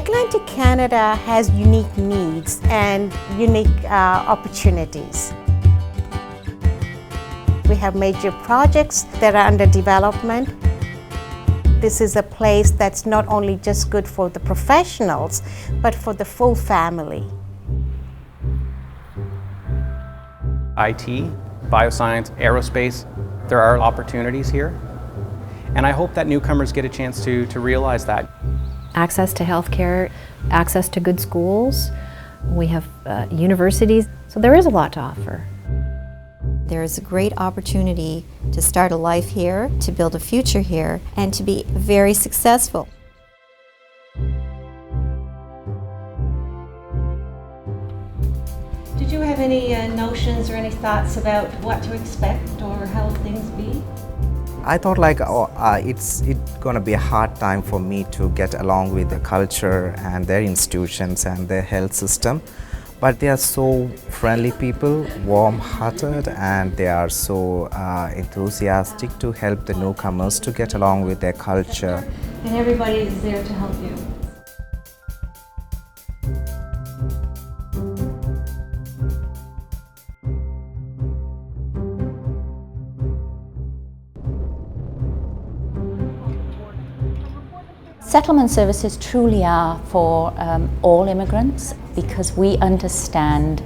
Atlantic Canada has unique needs and unique opportunities. We have major projects that are under development. This is a place that's not only just good for the professionals, but for the full family. IT, bioscience, aerospace, there are opportunities here. And I hope that newcomers get a chance to realize that. Access to healthcare, access to good schools, we have universities, so there is a lot to offer. There is a great opportunity to start a life here, to build a future here, and to be very successful. Did you have any notions or any thoughts about what to expect or how things be? I thought it's gonna be a hard time for me to get along with the culture and their institutions and their health system. But they are so friendly people, warm-hearted, and they are so enthusiastic to help the newcomers to get along with their culture. And everybody is there to help you. Settlement services truly are for all immigrants because we understand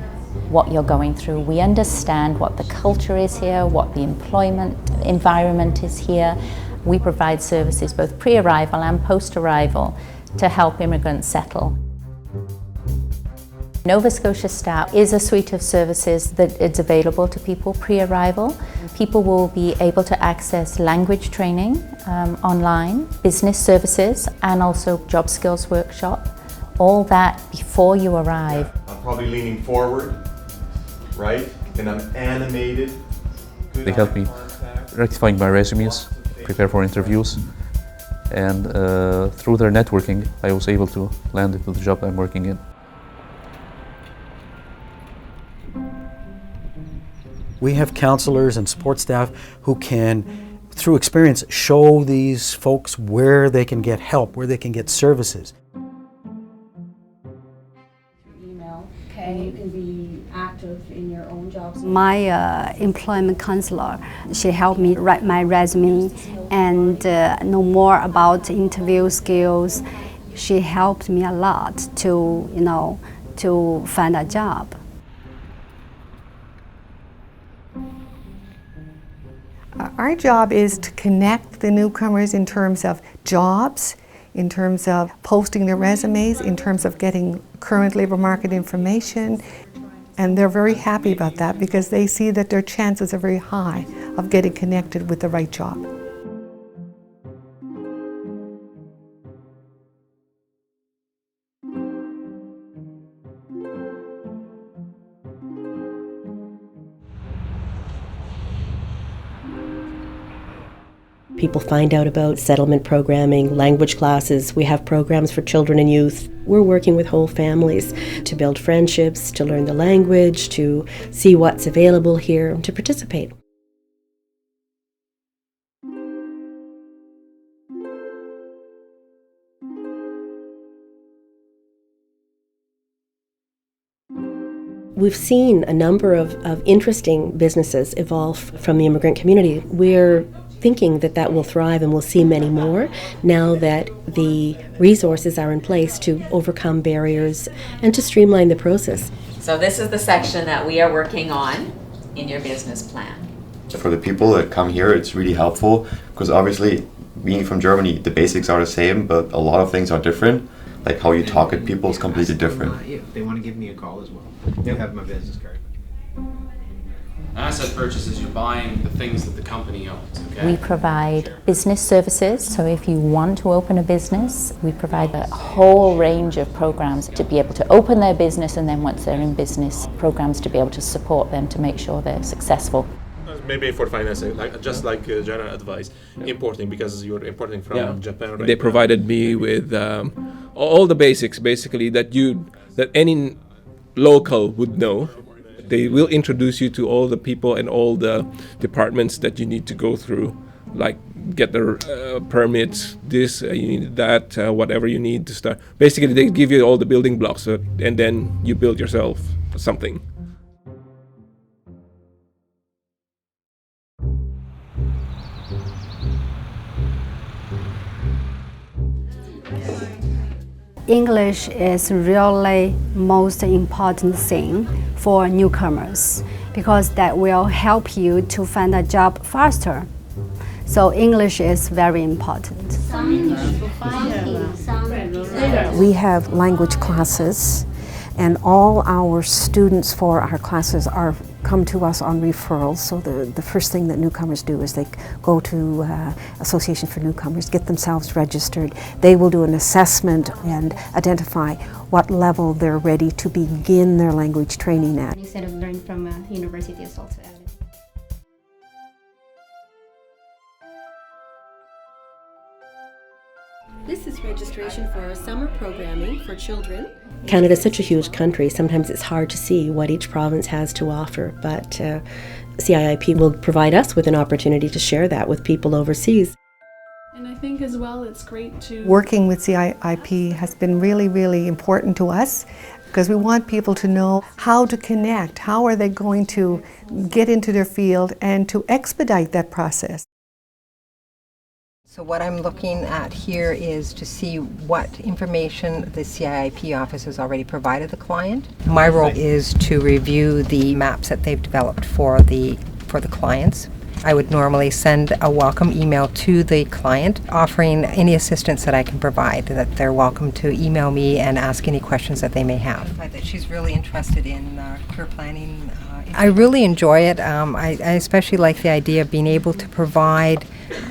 what you're going through. We understand what the culture is here, what the employment environment is here. We provide services both pre-arrival and post-arrival to help immigrants settle. Nova Scotia Staff is a suite of services that is available to people pre-arrival. People will be able to access language training online, business services, and also job skills workshop. All that before you arrive. I'm probably leaning forward, right? And I'm animated. They helped me rectifying my resumes, prepare for interviews, and through their networking, I was able to land into the job I'm working in. We have counselors and support staff who can, through experience, show these folks where they can get help, where they can get services. Email, and you can be active in your own jobs. My employment counselor, she helped me write my resume and know more about interview skills. She helped me a lot to find a job. Our job is to connect the newcomers in terms of jobs, in terms of posting their resumes, in terms of getting current labor market information. And they're very happy about that because they see that their chances are very high of getting connected with the right job. People find out about settlement programming, language classes. We have programs for children and youth. We're working with whole families to build friendships, to learn the language, to see what's available here, to participate. We've seen a number of interesting businesses evolve from the immigrant community. We're thinking that will thrive and we'll see many more now that the resources are in place to overcome barriers and to streamline the process. So this is the section that we are working on in your business plan. For the people that come here, it's really helpful because obviously being from Germany, the basics are the same, but a lot of things are different. Like how you talk at people is completely different. They want to give me a call as well. They have my business card. Asset purchases, you're buying the things that the company owns, okay? We provide business services, so if you want to open a business, we provide a whole range of programs to be able to open their business, and then once they're in business, programs to be able to support them to make sure they're successful. Maybe for financing, just like general advice, importing, because you're importing from Japan, right? They provided me with all the basics, basically, that any local would know. They will introduce you to all the people and all the departments that you need to go through like get the permits, this, you need that, whatever you need to start. Basically, they give you all the building blocks, and then you build yourself something. English is really most important thing for newcomers because that will help you to find a job faster. So English is very important. We have language classes, and all our students for our classes come to us on referrals. So the first thing that newcomers do is they go to Association for Newcomers, get themselves registered. They will do an assessment and identify what level they're ready to begin their language training at. Instead of learning from a university, is also added. This is registration for our summer programming for children. Canada is such a huge country, sometimes it's hard to see what each province has to offer, but CIIP will provide us with an opportunity to share that with people overseas. And I think as well it's great to... Working with CIIP has been really, really important to us because we want people to know how to connect, how are they going to get into their field and to expedite that process. So what I'm looking at here is to see what information the CIIP office has already provided the client. My role is to review the maps that they've developed for the clients. I would normally send a welcome email to the client offering any assistance that I can provide, that they're welcome to email me and ask any questions that they may have. That she's really interested in career planning. I really enjoy it. I especially like the idea of being able to provide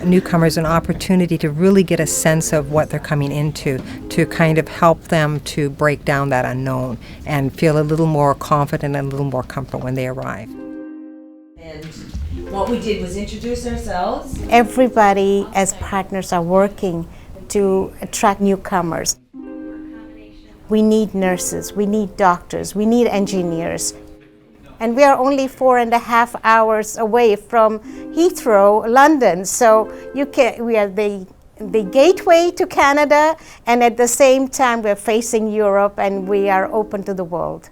newcomers an opportunity to really get a sense of what they're coming into, to kind of help them to break down that unknown and feel a little more confident and a little more comfortable when they arrive. And what we did was introduce ourselves. Everybody as partners are working to attract newcomers. We need nurses, we need doctors, we need engineers. And we are only 4.5 hours away from Heathrow, London. So we are the gateway to Canada, and at the same time we're facing Europe and we are open to the world.